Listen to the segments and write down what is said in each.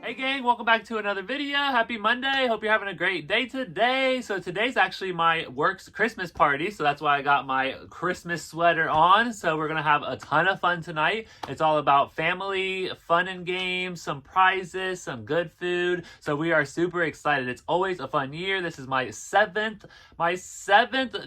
Hey gang, welcome back to another video. Happy Monday. Hope you're having a great day today. So today's actually my work's Christmas party, so that's why I got my Christmas sweater on. So we're gonna have a ton of fun tonight. It's all about family, fun and games, some prizes, some good food. So we are super excited. It's always a fun year. This is my seventh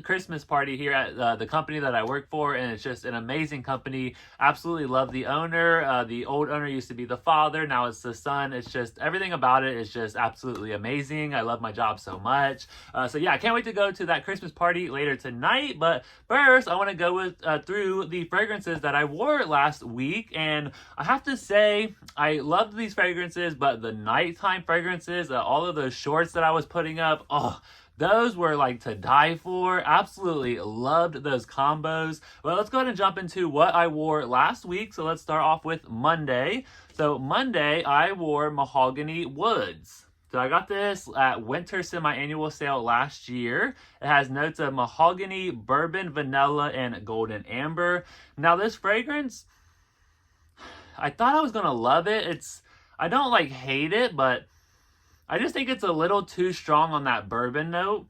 Christmas party here at the company that I work for, and it's just an amazing company. Absolutely love the owner. The old owner used to be the father, now it's the son. It's just everything about it is just absolutely amazing. I love my job so much. So yeah, I can't wait to go to that Christmas party later tonight. But first, I want to go through the fragrances that I wore last week, and I have to say I loved these fragrances, but the nighttime fragrances, all of those shorts that I was putting up, those were like to die for. Absolutely loved those combos. Well, let's go ahead and jump into what I wore last week. So let's start off with Monday. So Monday, I wore Mahogany Woods. So I got this at winter semi-annual sale last year. It has notes of mahogany, bourbon, vanilla, and golden amber. Now this fragrance, I thought I was gonna love it. I don't like hate it, but I just think it's a little too strong on that bourbon note.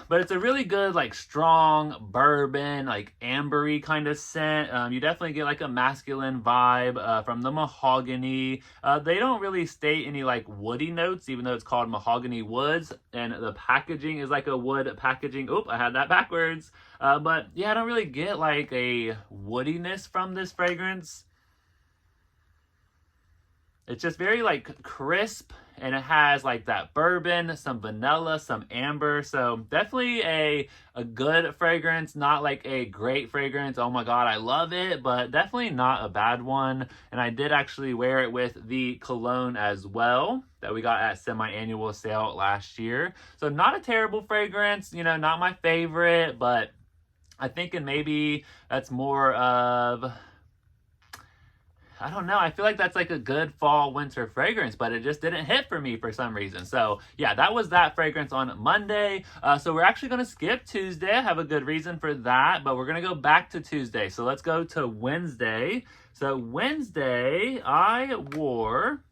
But it's a really good, like, strong bourbon, like, ambery kind of scent. You definitely get, like, a masculine vibe from the mahogany. They don't really state any, like, woody notes, even though it's called Mahogany Woods. And the packaging is, like, a wood packaging. Oop, I had that backwards. But, yeah, I don't really get, like, a woodiness from this fragrance. It's just very, like, crisp, and it has, like, that bourbon, some vanilla, some amber. So definitely a good fragrance, not like a great fragrance. Oh my god, I love it, but definitely not a bad one. And I did actually wear it with the cologne as well that we got at semi-annual sale last year. So not a terrible fragrance, you know, not my favorite, but I'm thinking maybe that's more of, I don't know. I feel like that's like a good fall winter fragrance, but it just didn't hit for me for some reason. So yeah, that was that fragrance on Monday. So we're actually going to skip Tuesday. I have a good reason for that, but we're going to go back to Tuesday. So let's go to Wednesday. So Wednesday, I wore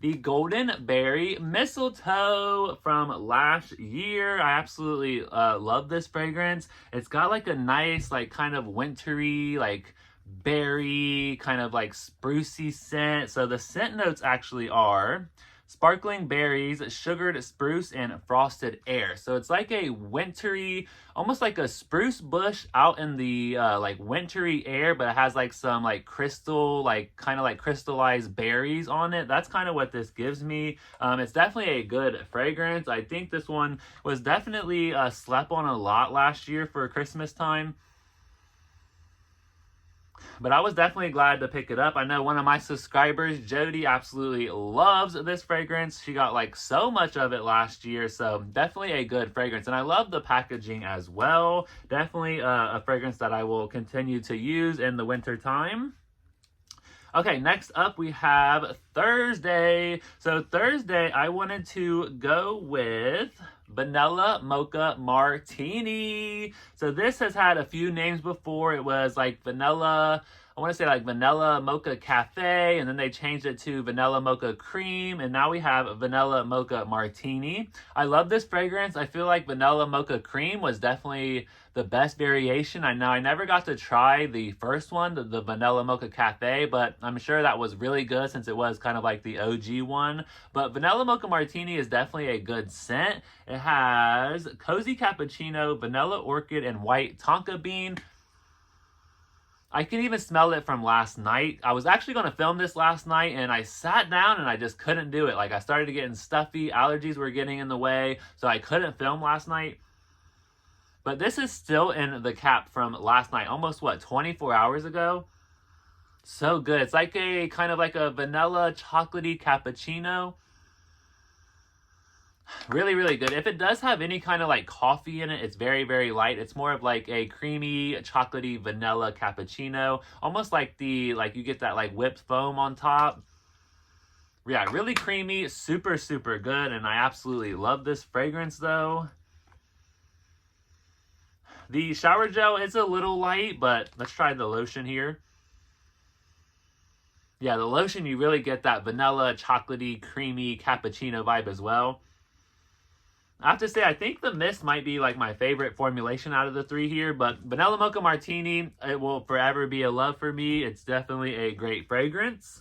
the Golden Berry Mistletoe from last year. I absolutely love this fragrance. It's got like a nice, like kind of wintry, like berry, kind of like sprucey scent. So the scent notes actually are sparkling berries, sugared spruce, and frosted air. So it's like a wintry, almost like a spruce bush out in the like wintry air, but it has like some like crystal, like kind of like crystallized berries on it. That's kind of what this gives me. It's definitely a good fragrance. I think this one was definitely slept on a lot last year for Christmas time. But I was definitely glad to pick it up. I know one of my subscribers, Jody, absolutely loves this fragrance. She got like so much of it last year, so definitely a good fragrance. And I love the packaging as well. Definitely a fragrance that I will continue to use in the winter time. Okay, next up we have Thursday. So Thursday, I wanted to go with Vanilla Mocha Martini. So this has had a few names before. It was like vanilla, I want to say like Vanilla Mocha Cafe, and then they changed it to Vanilla Mocha Cream, and now we have Vanilla Mocha Martini. I love this fragrance. I feel like Vanilla Mocha Cream was definitely the best variation. I know I never got to try the first one, the Vanilla Mocha Cafe, but I'm sure that was really good since it was kind of like the OG one. But Vanilla Mocha Martini is definitely a good scent. It has cozy cappuccino, vanilla orchid, and white tonka bean. I can even smell it from last night. I was actually going to film this last night, and I sat down and I just couldn't do it. Like, I started getting stuffy, allergies were getting in the way, so I couldn't film last night. But this is still in the cap from last night, almost, what, 24 hours ago? So good. It's like a kind of like a vanilla chocolatey cappuccino. Really, really good. If it does have any kind of like coffee in it, it's very, very light. It's more of like a creamy, chocolatey vanilla cappuccino. Almost like you get that like whipped foam on top. Yeah, really creamy, super, super good. And I absolutely love this fragrance though. The shower gel is a little light, but let's try the lotion here. Yeah, the lotion, you really get that vanilla, chocolatey, creamy cappuccino vibe as well. I have to say, I think the mist might be like my favorite formulation out of the three here, but Vanilla Mocha Martini, it will forever be a love for me. It's definitely a great fragrance.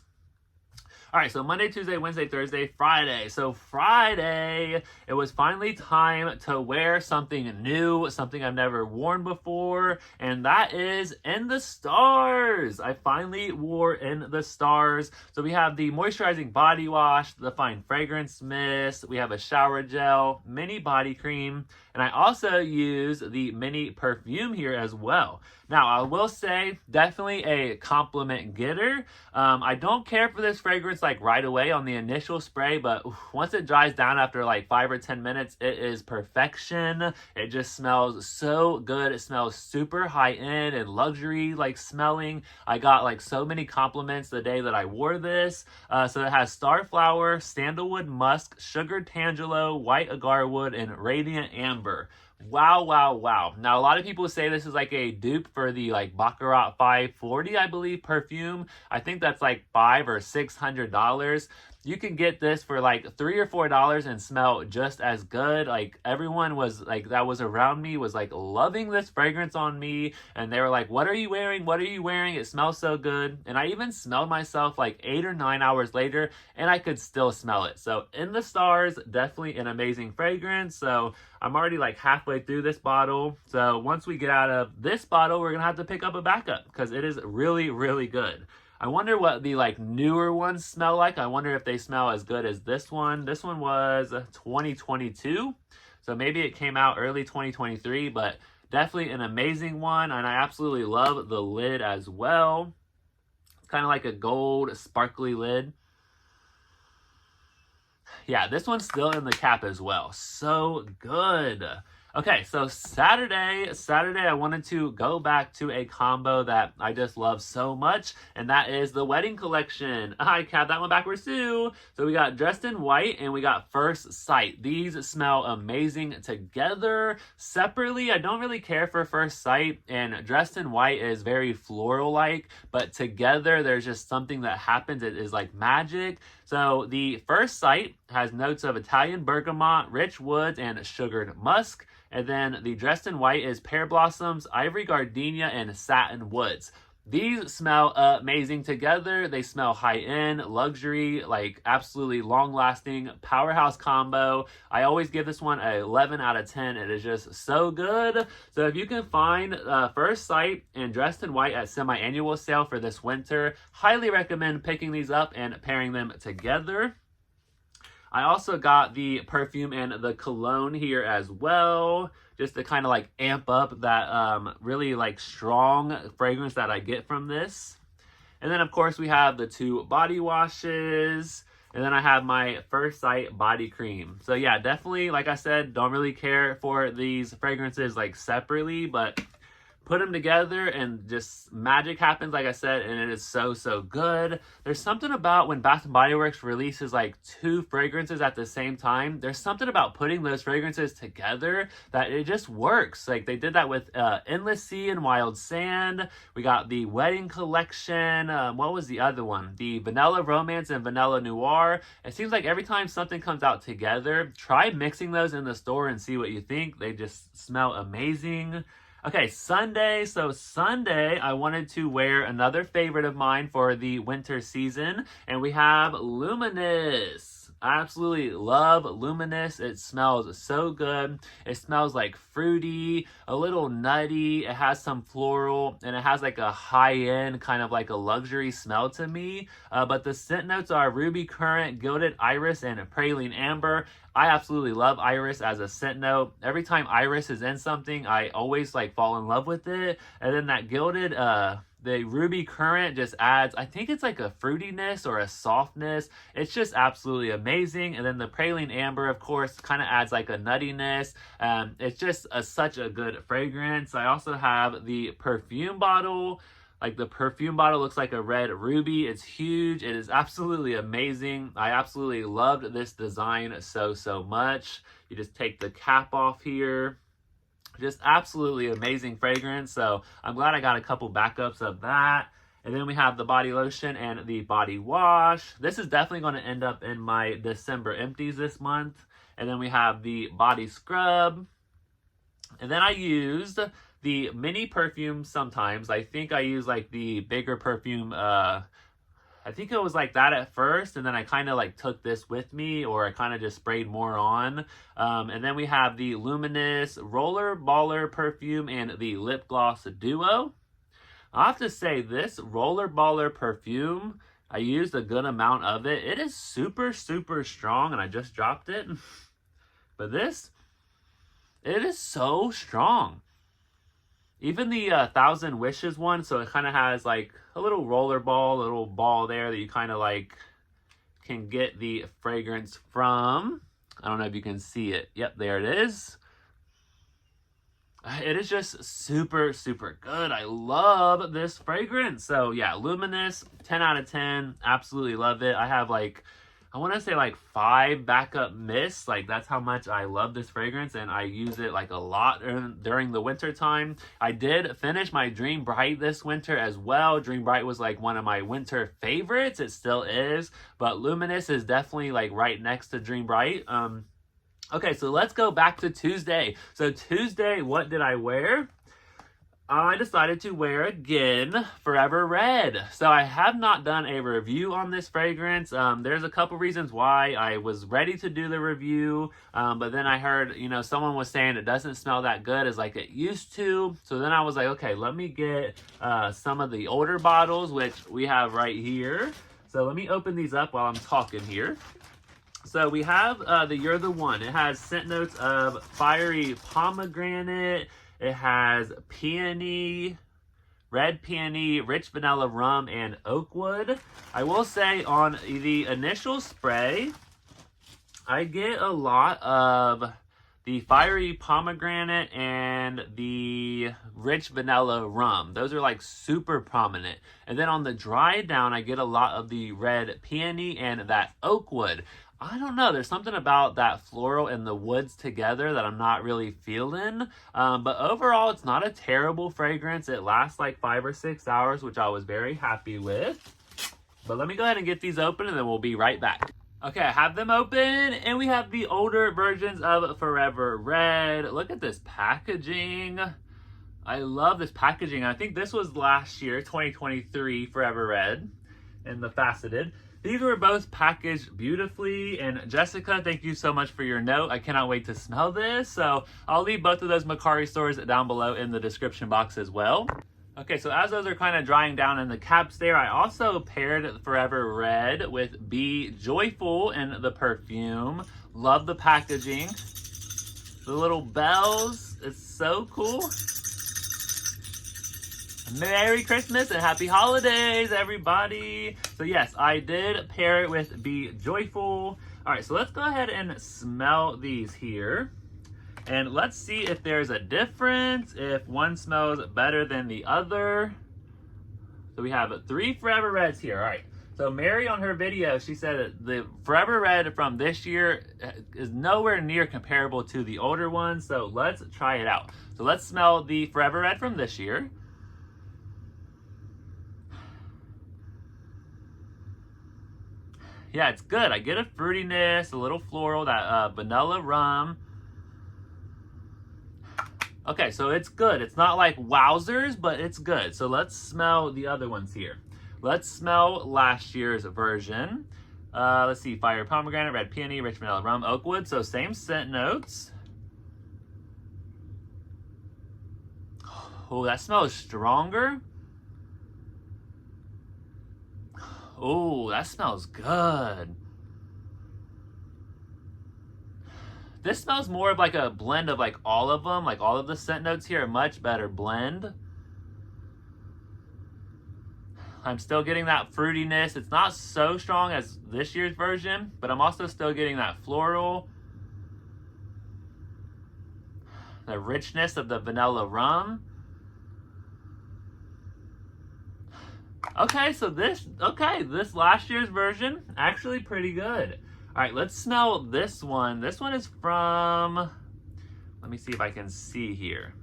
All right, so Monday, Tuesday, Wednesday, Thursday, Friday. So Friday, it was finally time to wear something new, something I've never worn before, and that is In the Stars. I finally wore In the Stars. So we have the moisturizing body wash, the fine fragrance mist, we have a shower gel, mini body cream, and I also use the mini perfume here as well. Now, I will say, definitely a compliment getter. I don't care for this fragrance like right away on the initial spray, but once it dries down after like 5 or 10 minutes, it is perfection. It just smells so good. It smells super high-end and luxury like smelling. I got like so many compliments the day that I wore this. So it has starflower, sandalwood musk, sugared tangelo, white agarwood, and radiant amber. Wow, wow, wow. Now, a lot of people say this is like a dupe for the like Baccarat 540, I believe, perfume. I think that's like $500 or $600. You can get this for like $3 or $4 and smell just as good. Like everyone was like, that was around me was like loving this fragrance on me. And they were like, what are you wearing? What are you wearing? It smells so good. And I even smelled myself like 8 or 9 hours later and I could still smell it. So In the Stars, definitely an amazing fragrance. So I'm already like halfway through this bottle. So once we get out of this bottle, we're going to have to pick up a backup because it is really, really good. I wonder what the like newer ones smell like. I wonder if they smell as good as this one. This one was 2022. So maybe it came out early 2023, but definitely an amazing one. And I absolutely love the lid as well. It's kind of like a gold sparkly lid. Yeah, this one's still in the cap as well. So good. Okay, so Saturday, I wanted to go back to a combo that I just love so much, and that is the wedding collection. I have that one backwards too. So we got Dressed in White and we got First Sight. These smell amazing together. Separately, I don't really care for First Sight, and Dressed in White is very floral-like, but together there's just something that happens. It is like magic. So the First Sight has notes of Italian bergamot, rich woods, and sugared musk. And then the Dressed in White is pear blossoms, ivory gardenia, and satin woods. These smell amazing together. They smell high-end, luxury, like absolutely long-lasting powerhouse combo. I always give this one an 11 out of 10. It is just so good. So if you can find First Sight and Dressed in White at semi-annual sale for this winter, highly recommend picking these up and pairing them together. I also got the perfume and the cologne here as well, just to kind of like amp up that really like strong fragrance that I get from this. And then of course we have the 2 body washes, and then I have my First Sight body cream. So yeah, definitely, like I said, don't really care for these fragrances like separately, but put them together and just magic happens, like I said, and it is so, so good. There's something about when Bath & Body Works releases like 2 fragrances at the same time, there's something about putting those fragrances together that it just works. Like they did that with Endless Sea and Wild Sand. We got the Wedding Collection. What was the other one? The Vanilla Romance and Vanilla Noir. It seems like every time something comes out together, try mixing those in the store and see what you think. They just smell amazing. Okay, Sunday. So Sunday, I wanted to wear another favorite of mine for the winter season, and we have Luminous. I absolutely love Luminous. It smells so good. It smells like fruity, a little nutty. It has some floral, and it has like a high-end, kind of like a luxury smell to me. But the scent notes are ruby currant, gilded iris, and praline amber. I absolutely love iris as a scent note. Every time iris is in something, I always like fall in love with it. And then that gilded, the ruby currant just adds, I think it's like a fruitiness or a softness. It's just absolutely amazing. And then the praline amber, of course, kind of adds like a nuttiness. It's just such a good fragrance. I also have the perfume bottle. Like the perfume bottle looks like a red ruby. It's huge. It is absolutely amazing. I absolutely loved this design so, so much. You just take the cap off here. Just absolutely amazing fragrance. So I'm glad I got a couple backups of that. And then we have the body lotion and the body wash. This is definitely going to end up in my December empties this month. And then we have the body scrub. And then I used the mini perfume sometimes. I think I use like the bigger perfume. I think it was like that at first, and then I kind of like took this with me, or I kind of just sprayed more on. And then we have the Luminous Roller Baller perfume and the lip gloss duo. I have to say, this Roller Baller perfume, I used a good amount of it. It is super, super strong, and I just dropped it. But this, it is so strong. Even the 1,000 Wishes one, so it kind of has like a little roller ball, a little ball there that you kind of like can get the fragrance from. I don't know if you can see it. Yep, there it is. It is just super, super good. I love this fragrance. So yeah, Luminous, 10 out of 10. Absolutely love it. I have like, I want to say like 5 backup mists. Like that's how much I love this fragrance, and I use it like a lot during the winter time. I did finish my Dream Bright this winter as well. Dream Bright was like one of my winter favorites. It still is, but Luminous is definitely like right next to Dream Bright. Okay, so let's go back to Tuesday. So Tuesday, what did I wear? I decided to wear again Forever Red. So I have not done a review on this fragrance. There's a couple reasons why I was ready to do the review, but then I heard, you know, someone was saying it doesn't smell that good as like it used to. So then I was like, okay, let me get some of the older bottles, which we have right here. So let me open these up while I'm talking here. So we have the You're the One. It has scent notes of fiery pomegranate. It has peony, red peony, rich vanilla rum, and oak wood. I will say on the initial spray, I get a lot of the fiery pomegranate and the rich vanilla rum. Those are like super prominent. And then on the dry down, I get a lot of the red peony and that oak wood. I don't know. There's something about that floral and the woods together that I'm not really feeling. But overall, it's not a terrible fragrance. It lasts like 5 or 6 hours, which I was very happy with. But let me go ahead and get these open, and then we'll be right back. Okay, I have them open, and we have the older versions of Forever Red. Look at this packaging. I love this packaging. I think this was last year, 2023 Forever Red, in the faceted. These were both packaged beautifully, and Jessica, thank you so much for your note. I cannot wait to smell this. So I'll leave both of those Mercari stores down below in the description box as well. Okay, so as those are kind of drying down in the caps there, I also paired Forever Red with Be Joyful in the perfume. Love the packaging. The little bells, it's so cool. Merry Christmas and Happy Holidays, everybody. So yes, I did pair it with Be Joyful. All right, so let's go ahead and smell these here. And let's see if there's a difference, if one smells better than the other. So we have 3 Forever Reds here. All right, so Mary on her video, she said that the Forever Red from this year is nowhere near comparable to the older ones. So let's try it out. So let's smell the Forever Red from this year. Yeah, it's good. I get a fruitiness, a little floral, that vanilla rum. Okay, so it's good. It's not like wowzers, but it's good. So let's smell the other ones here. Let's smell last year's version. Let's see, fire pomegranate, red peony, rich vanilla rum, oak wood. So same scent notes. Oh, that smells stronger. Oh, that smells good. This smells more of like a blend of like all of them. Like all of the scent notes here, a much better blend. I'm still getting that fruitiness. It's not so strong as this year's version, but I'm also still getting that floral. The richness of the vanilla rum. Okay, so this last year's version, actually pretty good. All right, let's smell this one. This one is from, let me see if I can see here.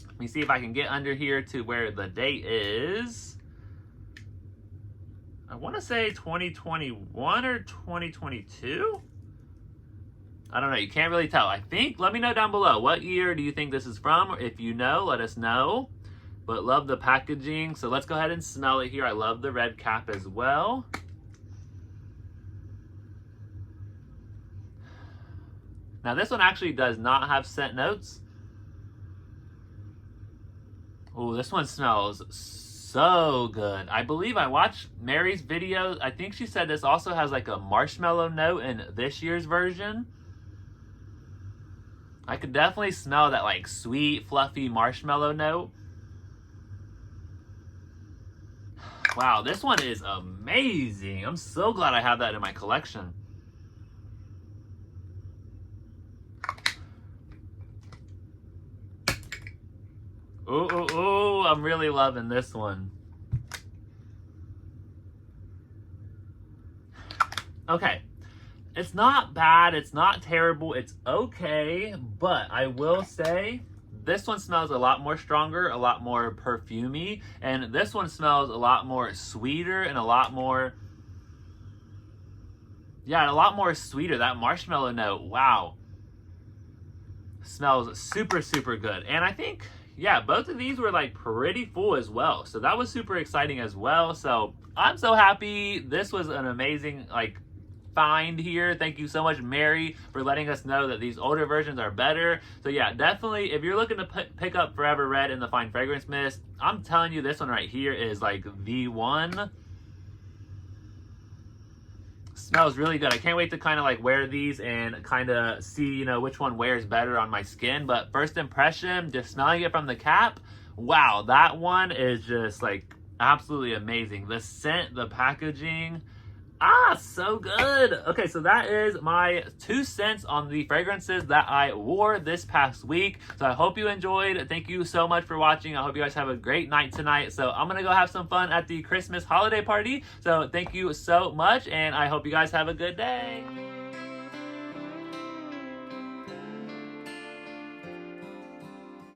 Let me see if I can get under here to where the date is. I want to say 2021 or 2022. I don't know. You can't really tell. I think, let me know down below. What year do you think this is from? Or if you know, let us know. But love the packaging. So let's go ahead and smell it here. I love the red cap as well. Now this one actually does not have scent notes. Oh, this one smells so good. I believe I watched Mary's video. I think she said this also has like a marshmallow note in this year's version. I could definitely smell that like sweet, fluffy marshmallow note. Wow, this one is amazing. I'm so glad I have that in my collection. Ooh, ooh, ooh, I'm really loving this one. Okay. It's not bad, it's not terrible, it's okay, but I will say this one smells a lot more stronger, a lot more perfumey, and this one smells a lot more sweeter and a lot more, yeah, a lot more sweeter. That marshmallow note, wow. Smells super, super good. And I think, yeah, both of these were like pretty full as well. So that was super exciting as well. So I'm so happy. This was an amazing, like, find here. Thank you so much, Mary, for letting us know that these older versions are better. So yeah, definitely if you're looking to pick up Forever Red in the Fine Fragrance Mist, I'm telling you, this one right here is like the one. Smells really good. I can't wait to kind of like wear these and kind of see, you know, which one wears better on my skin. But first impression, just smelling it from the cap, wow, that one is just like absolutely amazing. The scent, the packaging, so good. Okay, so that is my 2 cents on the fragrances that I wore this past week. So I hope you enjoyed. Thank you so much for watching. I hope you guys have a great night tonight. So I'm gonna go have some fun at the Christmas holiday party. So thank you so much, and I hope you guys have a good day.